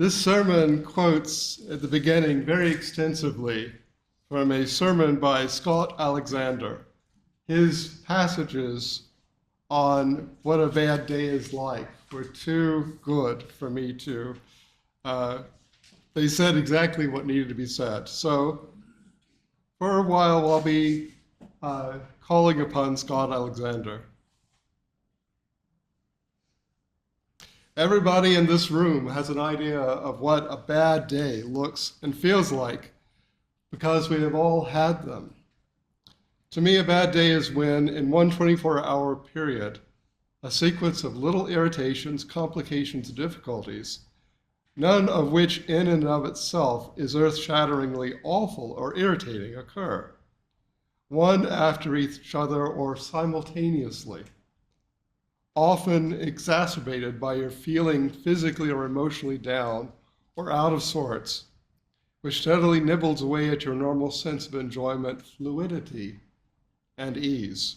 This sermon quotes at the beginning very extensively from a sermon by Scott Alexander, his passages on what a bad day is like were too good for me to, they said exactly what needed to be said. So for a while, I'll be calling upon Scott Alexander. Everybody in this room has an idea of what a bad day looks and feels like because we have all had them. To me, a bad day is when, in one 24-hour period, a sequence of little irritations, complications, and difficulties, none of which in and of itself is earth-shatteringly awful or irritating, occur, one after each other or simultaneously, often exacerbated by your feeling physically or emotionally down or out of sorts, which steadily nibbles away at your normal sense of enjoyment, fluidity, and ease.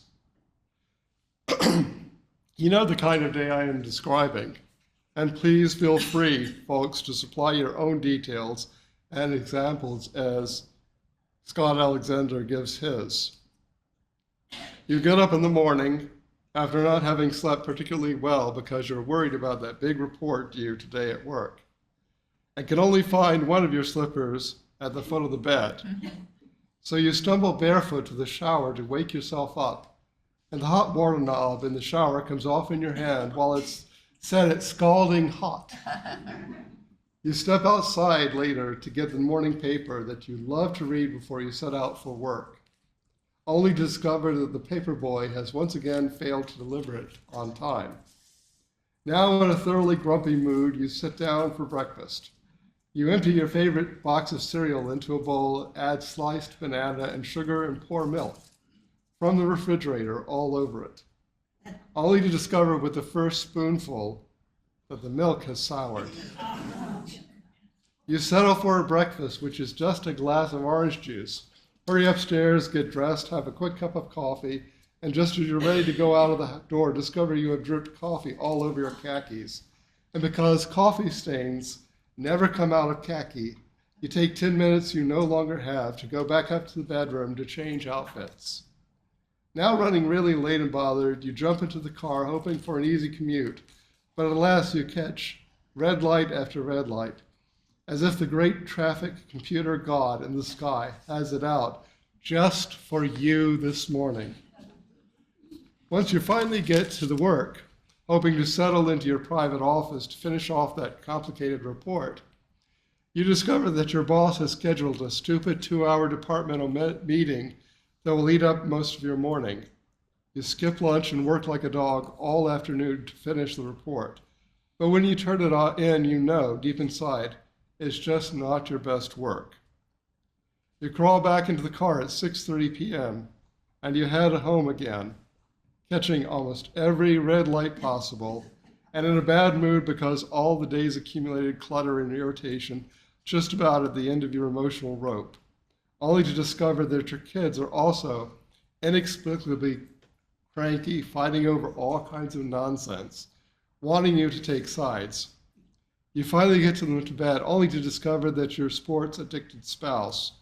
You know the kind of day I am describing, and please feel free, folks, to supply your own details and examples as Scott Alexander gives his. You get up in the morning after not having slept particularly well because you're worried about that big report due today at work, and can only find one of your slippers at the foot of the bed. So you stumble barefoot to the shower to wake yourself up, and the hot water knob in the shower comes off in your hand while it's set at scalding hot. You step outside later to get the morning paper that you love to read before you set out for work, only to discover that the paper boy has once again failed to deliver it on time. Now in a thoroughly grumpy mood, you sit down for breakfast. You empty your favorite box of cereal into a bowl, add sliced banana and sugar, and pour milk from the refrigerator all over it, only to discover with the first spoonful that the milk has soured. You settle for a breakfast, which is just a glass of orange juice. Hurry upstairs, get dressed, have a quick cup of coffee, and just as you're ready to go out of the door, discover you have dripped coffee all over your khakis. And because coffee stains never come out of khaki, you take 10 minutes you no longer have to go back up to the bedroom to change outfits. Now running really late and bothered, you jump into the car hoping for an easy commute, but alas, you catch red light after red light, as if the great traffic computer god in the sky has it out just for you this morning. Once you finally get to the work, hoping to settle into your private office to finish off that complicated report, you discover that your boss has scheduled a stupid 2-hour departmental meeting that will eat up most of your morning. You skip lunch and work like a dog all afternoon to finish the report. But when you turn it in, you know, deep inside, it's just not your best work. You crawl back into the car at 6:30 p.m. and you head home again, catching almost every red light possible, and in a bad mood because all the day's accumulated clutter and irritation just about at the end of your emotional rope, only to discover that your kids are also inexplicably cranky, fighting over all kinds of nonsense, wanting you to take sides. You finally get to them to bed, only to discover that your sports-addicted spouse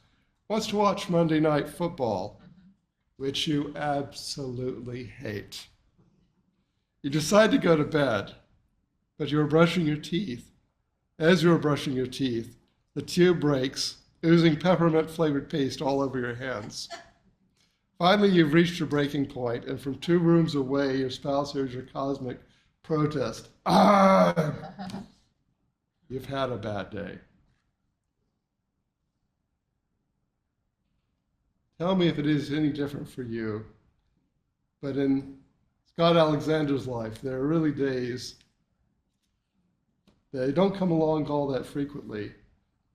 wants to watch Monday Night Football, which you absolutely hate. You decide to go to bed, but you're brushing your teeth. As you're brushing your teeth, the tube breaks, oozing peppermint-flavored paste all over your hands. Finally, you've reached your breaking point, and from 2 rooms away, your spouse hears your cosmic protest. Ah! You've had a bad day. Tell me if it is any different for you. But in Scott Alexander's life, there are really days they don't come along all that frequently,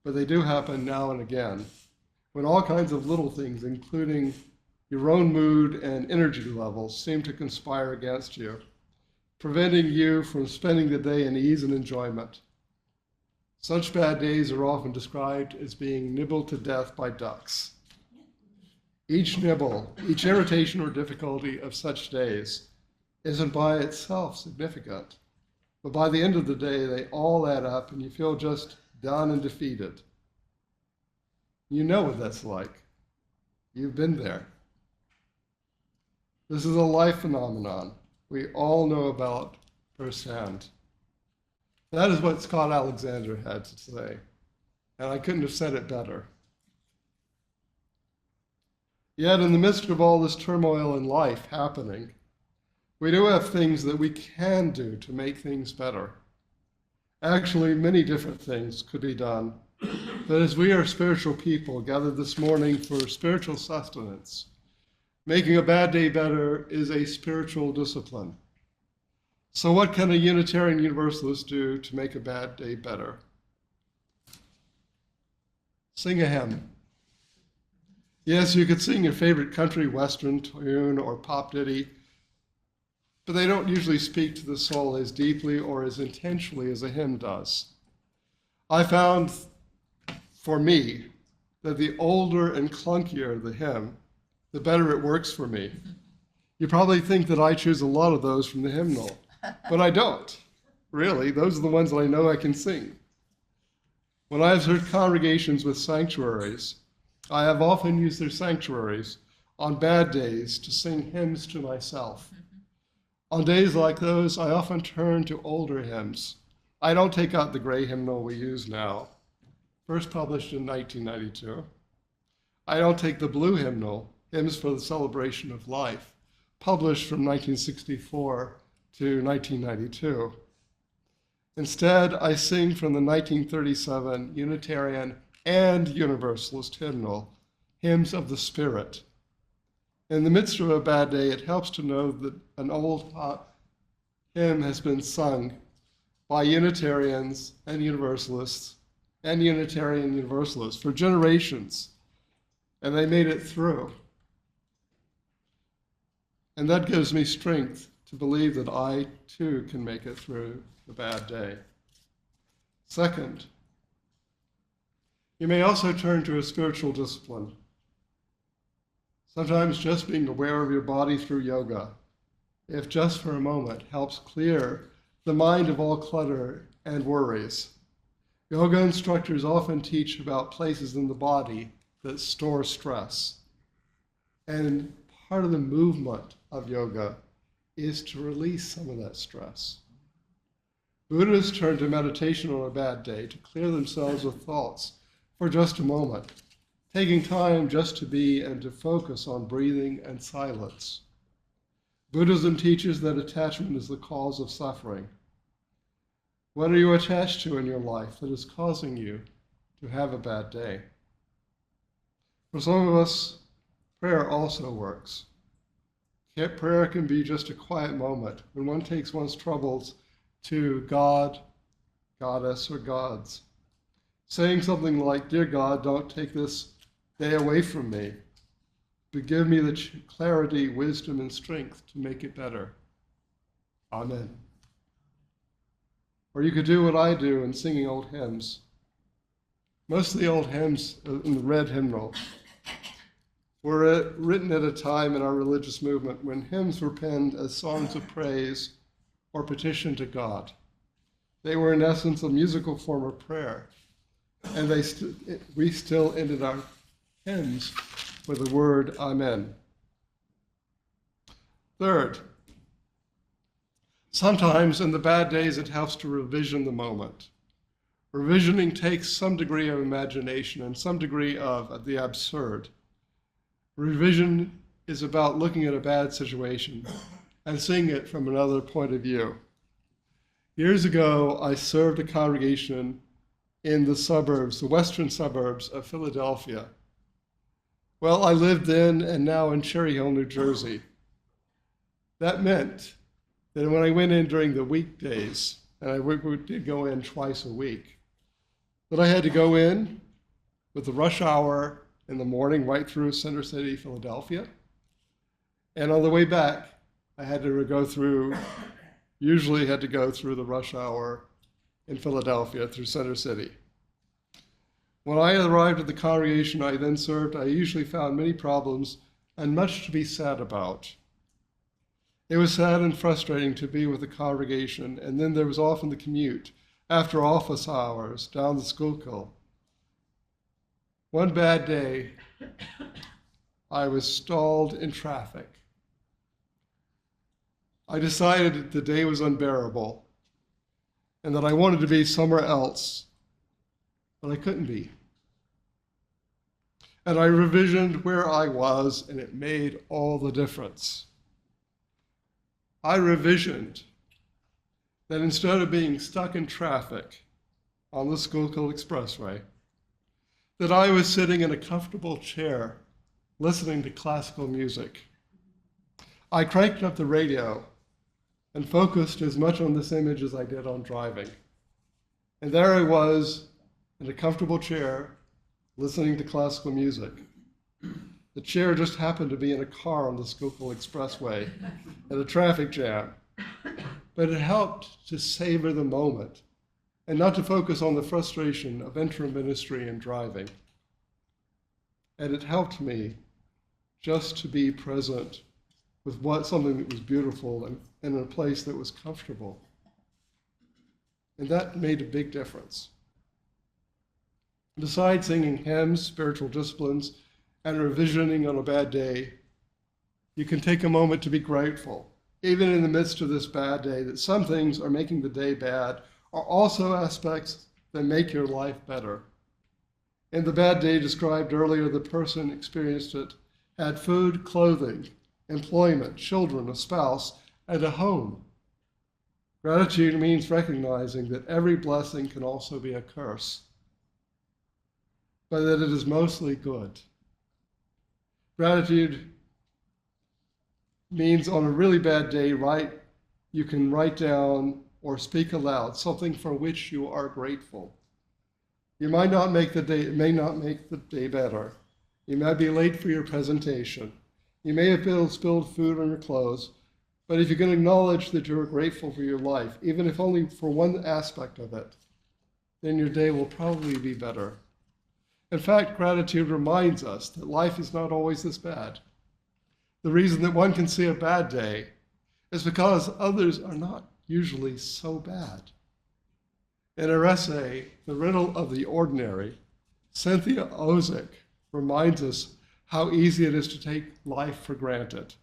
but they do happen now and again, when all kinds of little things, including your own mood and energy levels, seem to conspire against you, preventing you from spending the day in ease and enjoyment. Such bad days are often described as being nibbled to death by ducks. Each nibble, each irritation or difficulty of such days isn't by itself significant, But by the end of the day, they all add up and you feel just done and defeated. You know what that's like. You've been there. This is a life phenomenon we all know about firsthand. That is what Scott Alexander had to say, and I couldn't have said it better. Yet in the midst of all this turmoil in life happening, we do have things that we can do to make things better. Actually, many different things could be done. But as we are spiritual people gathered this morning for spiritual sustenance, making a bad day better is a spiritual discipline. So what can a Unitarian Universalist do to make a bad day better? Sing a hymn. Yes, you could sing your favorite country western tune or pop ditty, but they don't usually speak to the soul as deeply or as intentionally as a hymn does. I found, for me, that the older and clunkier the hymn, the better it works for me. You probably think that I choose a lot of those from the hymnal, but I don't. Really, those are the ones that I know I can sing. When I have heard congregations with sanctuaries, I have often used their sanctuaries on bad days to sing hymns to myself. On days like those, I often turn to older hymns. I don't take out the gray hymnal we use now, first published in 1992. I don't take the blue hymnal, Hymns for the Celebration of Life, published from 1964 to 1992. Instead, I sing from the 1937 Unitarian and Universalist hymnal, Hymns of the Spirit. In the midst of a bad day, it helps to know that an old hymn has been sung by Unitarians and Universalists and Unitarian Universalists for generations, and they made it through. And that gives me strength to believe that I too can make it through the bad day. Second, you may also turn to a spiritual discipline. Sometimes just being aware of your body through yoga, if just for a moment, helps clear the mind of all clutter and worries. Yoga instructors often teach about places in the body that store stress. And part of the movement of yoga is to release some of that stress. Buddhists turn to meditation on a bad day to clear themselves of thoughts for just a moment, taking time just to be and to focus on breathing and silence. Buddhism teaches that attachment is the cause of suffering. What are you attached to in your life that is causing you to have a bad day? For some of us, prayer also works. Prayer can be just a quiet moment when one takes one's troubles to God, Goddess, or gods. Saying something like, "Dear God, don't take this day away from me, but give me the clarity, wisdom, and strength to make it better. Amen." Or you could do what I do in singing old hymns. Most of the old hymns in the red hymnal were written at a time in our religious movement when hymns were penned as songs of praise or petition to God. They were in essence a musical form of prayer, and we still ended our hymns with the word Amen. Third, sometimes in the bad days it helps to revision the moment. Revisioning takes some degree of imagination and some degree of the absurd. Revision is about looking at a bad situation and seeing it from another point of view. Years ago, I served a congregation in the suburbs, the western suburbs of Philadelphia. Well, I lived then and now in Cherry Hill, New Jersey. That meant that when I went in during the weekdays, and I did go in twice a week, that I had to go in with the rush hour in the morning right through Center City, Philadelphia. And on the way back, I had to usually had to go through the rush hour in Philadelphia through Center City. When I arrived at the congregation I then served, I usually found many problems and much to be sad about. It was sad and frustrating to be with the congregation, and then there was often the commute after office hours down the Schuylkill. One bad day, I was stalled in traffic. I decided that the day was unbearable and that I wanted to be somewhere else, but I couldn't be. And I revisioned where I was, and it made all the difference. I revisioned that instead of being stuck in traffic on the Schuylkill Expressway, that I was sitting in a comfortable chair listening to classical music. I cranked up the radio and focused as much on this image as I did on driving. And there I was in a comfortable chair listening to classical music. The chair just happened to be in a car on the Schuylkill Expressway at a traffic jam. But it helped to savor the moment and not to focus on the frustration of interim ministry and driving. And it helped me just to be present with something that was beautiful and in a place that was comfortable. And that made a big difference. Besides singing hymns, spiritual disciplines, and revisioning on a bad day, you can take a moment to be grateful, even in the midst of this bad day, that some things are making the day bad are also aspects that make your life better. In the bad day described earlier, the person experienced it had food, clothing, employment, children, a spouse, and a home. Gratitude means recognizing that every blessing can also be a curse, but that it is mostly good. Gratitude means on a really bad day, you can write down or speak aloud something for which you are grateful. It may not make the day better. You may be late for your presentation. You may have spilled food on your clothes, but if you can acknowledge that you are grateful for your life, even if only for one aspect of it, then your day will probably be better. In fact, gratitude reminds us that life is not always this bad. The reason that one can see a bad day is because others are not usually so bad. In her essay, The Riddle of the Ordinary, Cynthia Ozick reminds us how easy it is to take life for granted,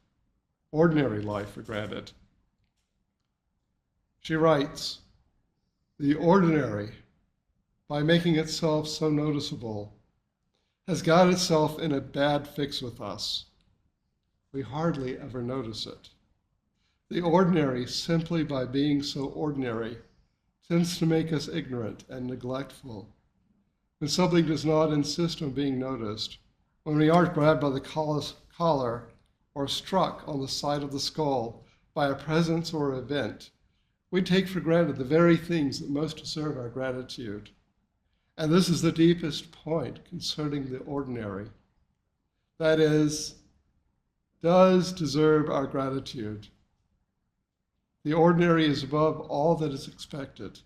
ordinary life for granted. She writes, "The ordinary, by making itself so noticeable, has got itself in a bad fix with us. We hardly ever notice it. The ordinary, simply by being so ordinary, tends to make us ignorant and neglectful. When something does not insist on being noticed, when we aren't grabbed by the collar or struck on the side of the skull by a presence or event, we take for granted the very things that most deserve our gratitude. And this is the deepest point concerning the ordinary. That is, does deserve our gratitude. The ordinary is above all that is expected,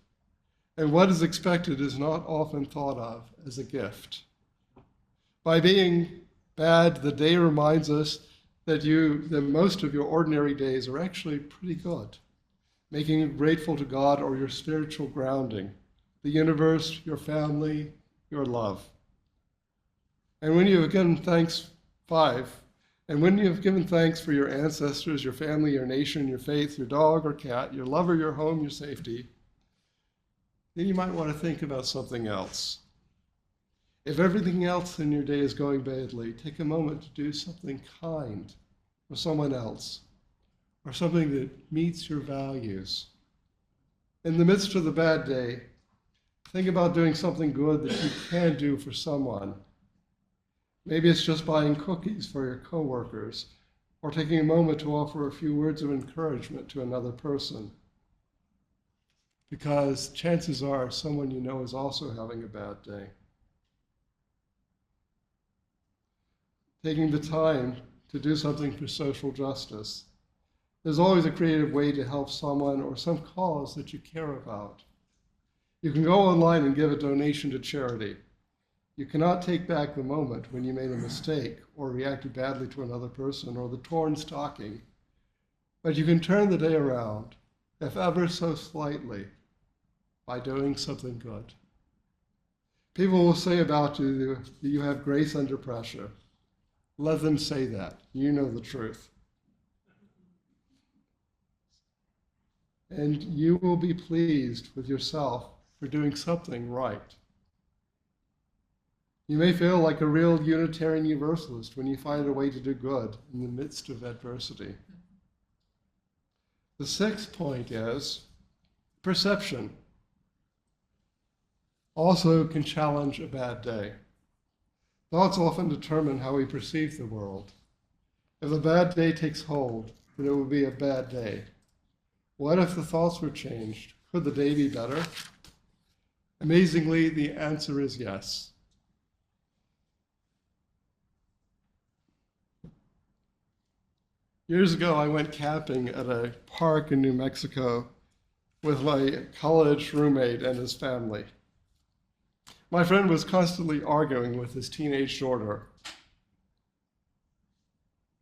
and what is expected is not often thought of as a gift. By being bad, the day reminds us that most of your ordinary days are actually pretty good, making you grateful to God or your spiritual grounding, the universe, your family, your love. And when you have given thanks for your ancestors, your family, your nation, your faith, your dog or cat, your lover, your home, your safety, then you might want to think about something else. If everything else in your day is going badly, take a moment to do something kind for someone else, or something that meets your values. In the midst of the bad day, think about doing something good that you can do for someone. Maybe it's just buying cookies for your coworkers, or taking a moment to offer a few words of encouragement to another person. Because chances are someone you know is also having a bad day. Taking the time to do something for social justice. There's always a creative way to help someone or some cause that you care about. You can go online and give a donation to charity. You cannot take back the moment when you made a mistake or reacted badly to another person or the torn stocking. But you can turn the day around, if ever so slightly, by doing something good. People will say about you that you have grace under pressure. Let them say that. You know the truth. And you will be pleased with yourself for doing something right. You may feel like a real Unitarian Universalist when you find a way to do good in the midst of adversity. The sixth point is perception. Also can challenge a bad day. Thoughts often determine how we perceive the world. If a bad day takes hold, then it will be a bad day. What if the thoughts were changed? Could the day be better? Amazingly, the answer is yes. Years ago, I went camping at a park in New Mexico with my college roommate and his family. My friend was constantly arguing with his teenage daughter.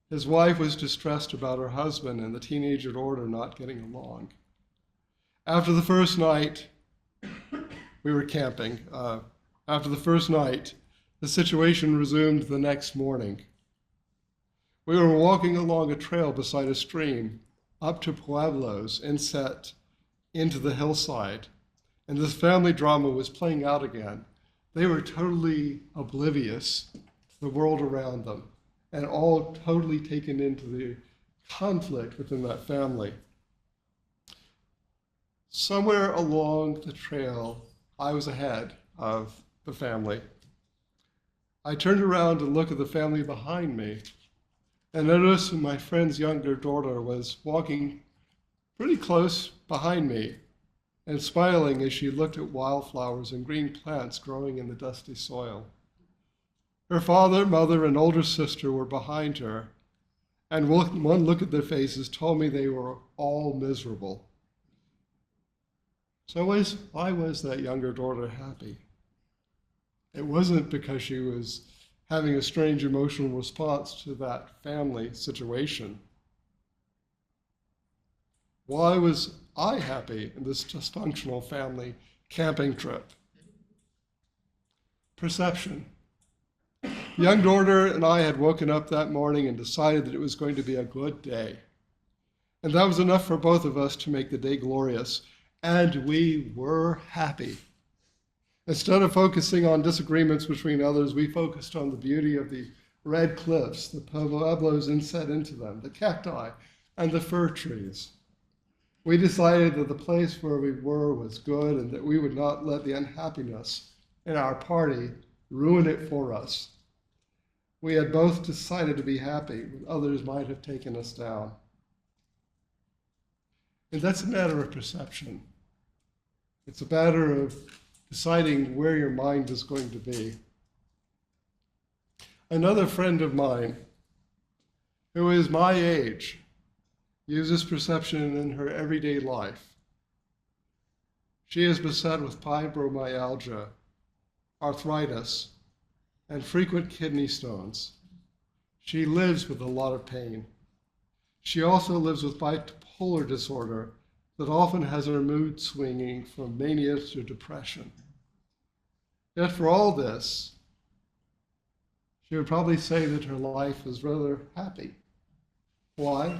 His wife was distressed about her husband and the teenager daughter not getting along. After the first night, we were camping. After the first night, the situation resumed the next morning. We were walking along a trail beside a stream up to pueblos inset into the hillside, and this family drama was playing out again. They were totally oblivious to the world around them and all totally taken into the conflict within that family. Somewhere along the trail, I was ahead of the family. I turned around to look at the family behind me and noticed my friend's younger daughter was walking pretty close behind me and smiling as she looked at wildflowers and green plants growing in the dusty soil. Her father, mother, and older sister were behind her, and one look at their faces told me they were all miserable. So why was that younger daughter happy? It wasn't because she was having a strange emotional response to that family situation. Why was I happy in this dysfunctional family camping trip? Perception. The young daughter and I had woken up that morning and decided that it was going to be a good day. And that was enough for both of us to make the day glorious. And we were happy. Instead of focusing on disagreements between others, we focused on the beauty of the red cliffs, the pueblos inset into them, the cacti, and the fir trees. We decided that the place where we were was good and that we would not let the unhappiness in our party ruin it for us. We had both decided to be happy when others might have taken us down. And that's a matter of perception. It's a matter of deciding where your mind is going to be. Another friend of mine, who is my age, uses perception in her everyday life. She is beset with fibromyalgia, arthritis, and frequent kidney stones. She lives with a lot of pain. She also lives with bipolar disorder that often has her mood swinging from mania to depression. Yet for all this, she would probably say that her life is rather happy. Why?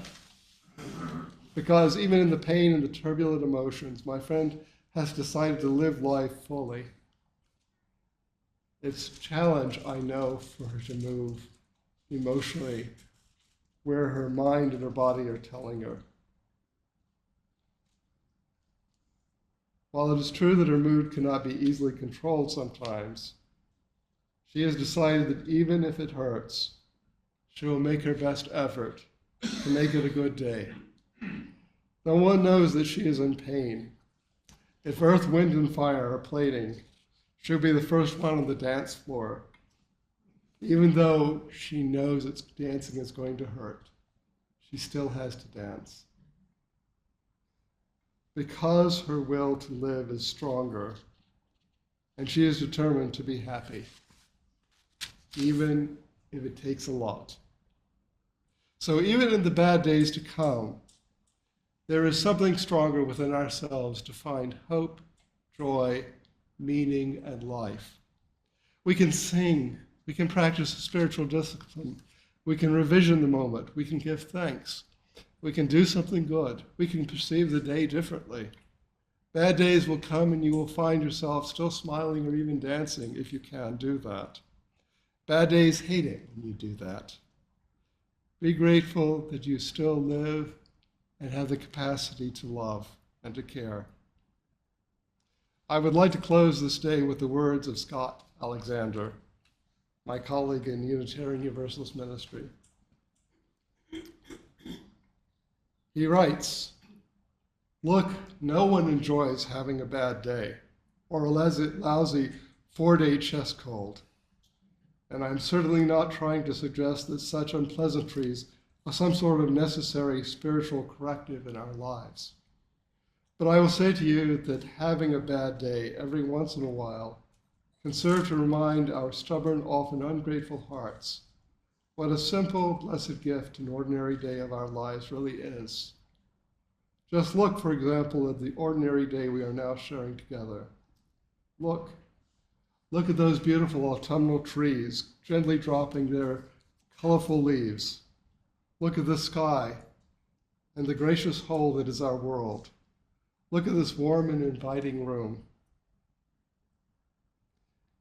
Because even in the pain and the turbulent emotions, my friend has decided to live life fully. It's a challenge, I know, for her to move emotionally where her mind and her body are telling her. While it is true that her mood cannot be easily controlled sometimes, she has decided that even if it hurts, she will make her best effort to make it a good day. No one knows that she is in pain. If earth, wind, and fire are plating, she'll be the first one on the dance floor. Even though she knows that dancing is going to hurt, she still has to dance. Because her will to live is stronger, and she is determined to be happy, even if it takes a lot. So even in the bad days to come, There is something stronger within ourselves to find hope, joy, meaning, and life. We can sing, we can practice a spiritual discipline, we can revision the moment, we can give thanks, we can do something good, we can perceive the day differently. Bad days will come and you will find yourself still smiling or even dancing if you can do that. Bad days hate it when you do that. Be grateful that you still live and have the capacity to love and to care. I would like to close this day with the words of Scott Alexander, my colleague in Unitarian Universalist ministry. He writes, "Look, no one enjoys having a bad day or a lousy 4-day chest cold. And I'm certainly not trying to suggest that such unpleasantries are some sort of necessary spiritual corrective in our lives. But I will say to you that having a bad day every once in a while can serve to remind our stubborn, often ungrateful hearts what a simple, blessed gift an ordinary day of our lives really is. Just look, for example, at the ordinary day we are now sharing together. Look at those beautiful autumnal trees gently dropping their colorful leaves. Look at the sky and the gracious whole that is our world. Look at this warm and inviting room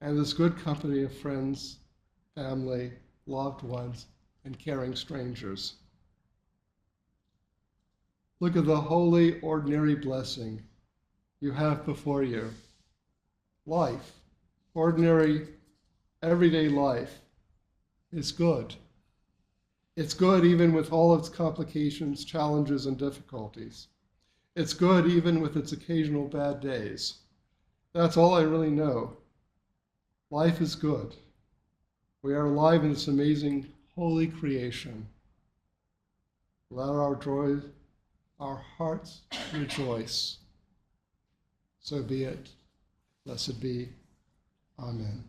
and this good company of friends, family, loved ones, and caring strangers. Look at the holy, ordinary blessing you have before you. Life, ordinary, everyday life, is good. It's good even with all its complications, challenges, and difficulties. It's good even with its occasional bad days. That's all I really know. Life is good. We are alive in this amazing, holy creation. Let our hearts rejoice. So be it. Blessed be. Amen.